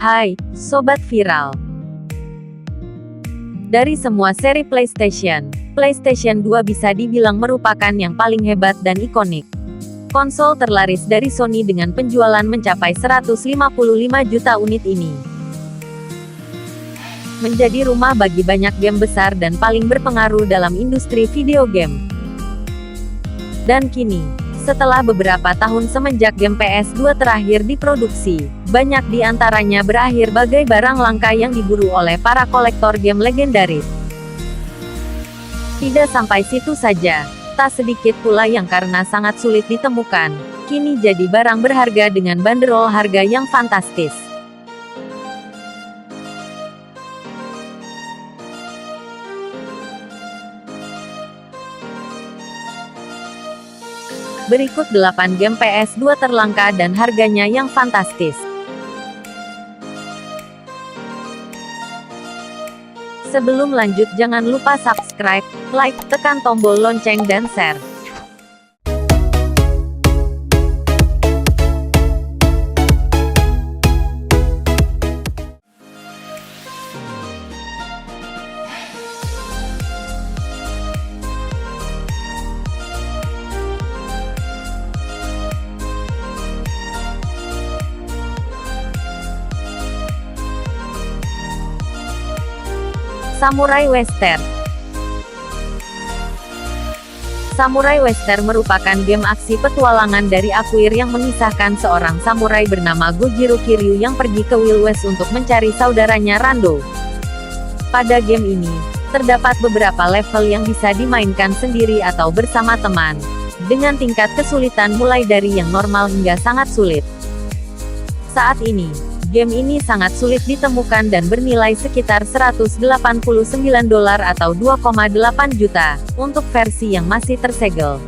Hai, Sobat Viral. Dari semua seri PlayStation, PlayStation 2 bisa dibilang merupakan yang paling hebat dan ikonik. Konsol terlaris dari Sony dengan penjualan mencapai 155 juta unit ini menjadi rumah bagi banyak game besar dan paling berpengaruh dalam industri video game. Dan kini, setelah beberapa tahun semenjak game PS2 terakhir diproduksi, banyak di antaranya berakhir bagai barang langka yang diburu oleh para kolektor game legendaris. Tidak sampai situ saja, tak sedikit pula yang karena sangat sulit ditemukan, kini jadi barang berharga dengan banderol harga yang fantastis. Berikut 8 game PS2 terlangka dan harganya yang fantastis. Sebelum lanjut jangan lupa subscribe, like, tekan tombol lonceng dan share. Samurai Western. Samurai Western merupakan game aksi petualangan dari Akuir yang mengisahkan seorang samurai bernama Gojiro Kiryu yang pergi ke Wild West untuk mencari saudaranya Rando. Pada game ini, terdapat beberapa level yang bisa dimainkan sendiri atau bersama teman, dengan tingkat kesulitan mulai dari yang normal hingga sangat sulit. Saat ini, game ini sangat sulit ditemukan dan bernilai sekitar $189 atau 2,8 juta, untuk versi yang masih tersegel.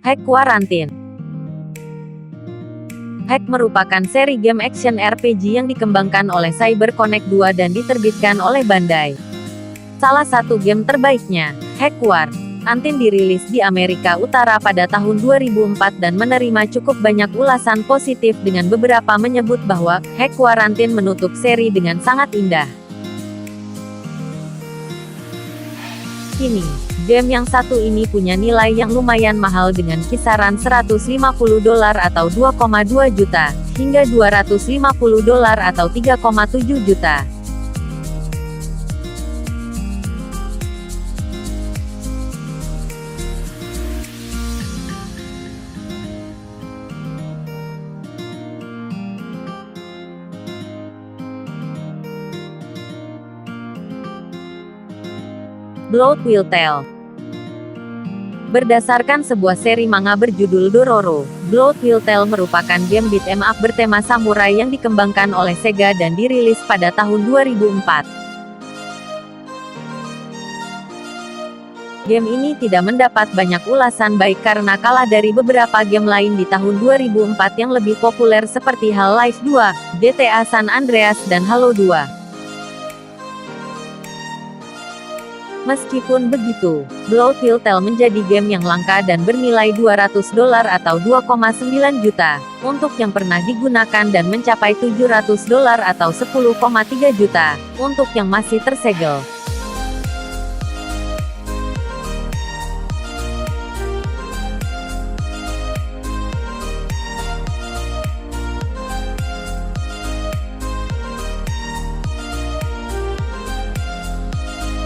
Hack Quarantine. Hack merupakan seri game action RPG yang dikembangkan oleh CyberConnect 2 dan diterbitkan oleh Bandai. Salah satu game terbaiknya, Hack Quarantine dirilis di Amerika Utara pada tahun 2004 dan menerima cukup banyak ulasan positif dengan beberapa menyebut bahwa Hack Quarantine menutup seri dengan sangat indah. Kini, game yang satu ini punya nilai yang lumayan mahal dengan kisaran $150 atau 2,2 juta, hingga $250 atau 3,7 juta. Blood Will Tell. Berdasarkan sebuah seri manga berjudul Dororo, Blood Will Tell merupakan game beat 'em up bertema samurai yang dikembangkan oleh Sega dan dirilis pada tahun 2004. Game ini tidak mendapat banyak ulasan baik karena kalah dari beberapa game lain di tahun 2004 yang lebih populer seperti Half-Life 2, GTA San Andreas dan Halo 2. Meskipun begitu, Blood Will Tell menjadi game yang langka dan bernilai $200 atau 2,9 juta, untuk yang pernah digunakan dan mencapai $700 atau 10,3 juta, untuk yang masih tersegel.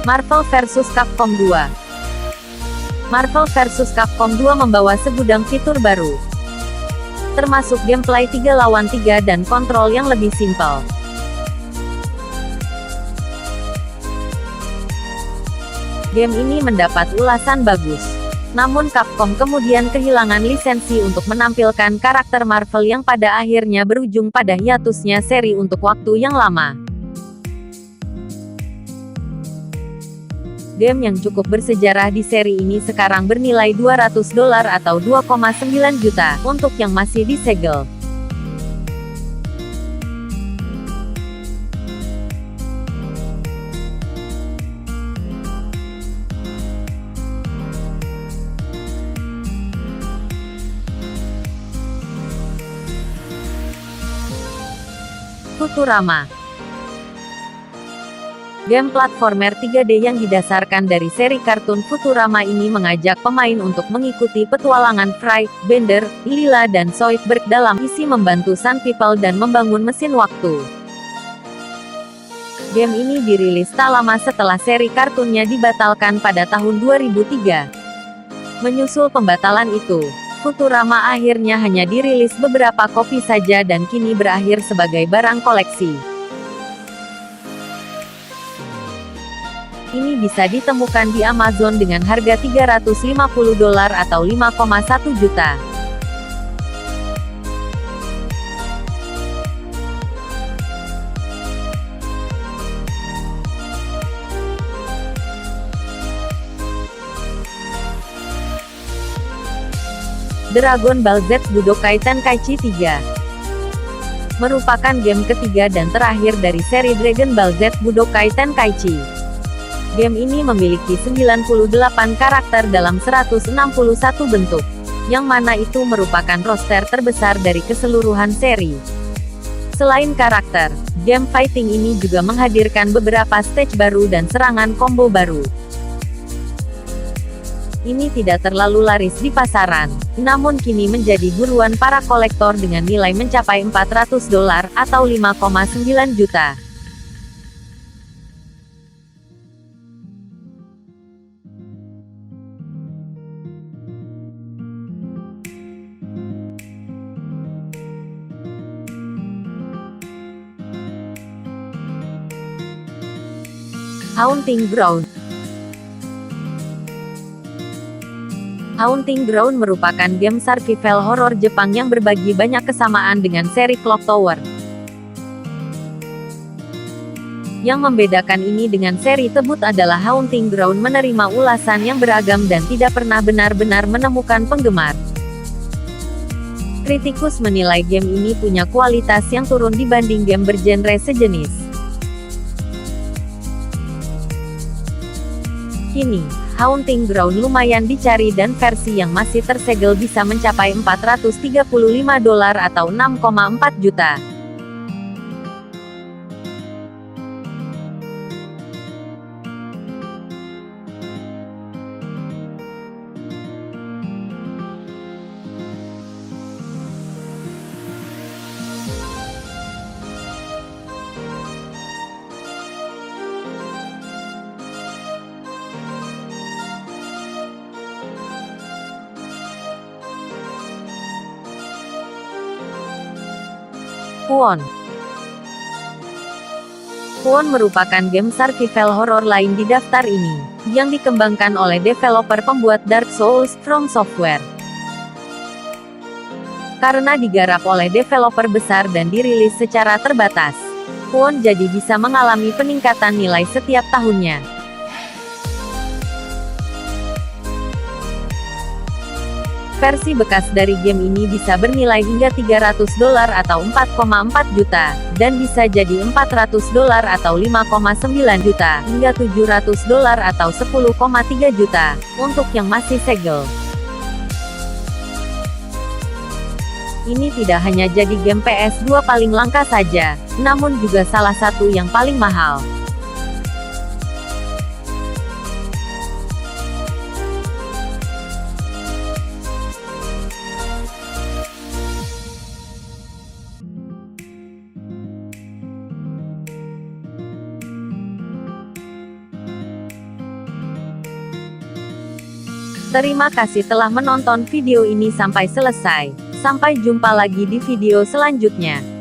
Marvel vs Capcom 2. Marvel vs Capcom 2 membawa segudang fitur baru, termasuk gameplay 3 lawan 3 dan kontrol yang lebih simpel. Game ini mendapat ulasan bagus. Namun Capcom kemudian kehilangan lisensi untuk menampilkan karakter Marvel yang pada akhirnya berujung pada hiatusnya seri untuk waktu yang lama. Game yang cukup bersejarah di seri ini sekarang bernilai $200 atau 2,9 juta, untuk yang masih disegel. Futurama. Game platformer 3D yang didasarkan dari seri kartun Futurama ini mengajak pemain untuk mengikuti petualangan Fry, Bender, Leela dan Zoidberg dalam misi membantu Sun People dan membangun mesin waktu. Game ini dirilis tak lama setelah seri kartunnya dibatalkan pada tahun 2003. Menyusul pembatalan itu, Futurama akhirnya hanya dirilis beberapa kopi saja dan kini berakhir sebagai barang koleksi. Ini bisa ditemukan di Amazon dengan harga $350 atau 5,1 juta. Dragon Ball Z Budokai Tenkaichi 3 merupakan game ketiga dan terakhir dari seri Dragon Ball Z Budokai Tenkaichi. Game ini memiliki 98 karakter dalam 161 bentuk, yang mana itu merupakan roster terbesar dari keseluruhan seri. Selain karakter, game fighting ini juga menghadirkan beberapa stage baru dan serangan combo baru. Ini tidak terlalu laris di pasaran, namun kini menjadi buruan para kolektor dengan nilai mencapai $400 atau 5,9 juta. Haunting Ground. Haunting Ground merupakan game survival horror Jepang yang berbagi banyak kesamaan dengan seri Clock Tower. Yang membedakan ini dengan seri tersebut adalah Haunting Ground menerima ulasan yang beragam dan tidak pernah benar-benar menemukan penggemar. Kritikus menilai game ini punya kualitas yang turun dibanding game bergenre sejenis. Kini, Haunting Ground lumayan dicari dan versi yang masih tersegel bisa mencapai $435 atau 6,4 juta. Kwon. Kwon merupakan game survival horror lain di daftar ini, yang dikembangkan oleh developer pembuat Dark Souls, From Software. Karena digarap oleh developer besar dan dirilis secara terbatas, Kwon jadi bisa mengalami peningkatan nilai setiap tahunnya. Versi bekas dari game ini bisa bernilai hingga $300 atau 4,4 juta, dan bisa jadi $400 atau 5,9 juta, hingga $700 atau 10,3 juta, untuk yang masih segel. Ini tidak hanya jadi game PS2 paling langka saja, namun juga salah satu yang paling mahal. Terima kasih telah menonton video ini sampai selesai. Sampai jumpa lagi di video selanjutnya.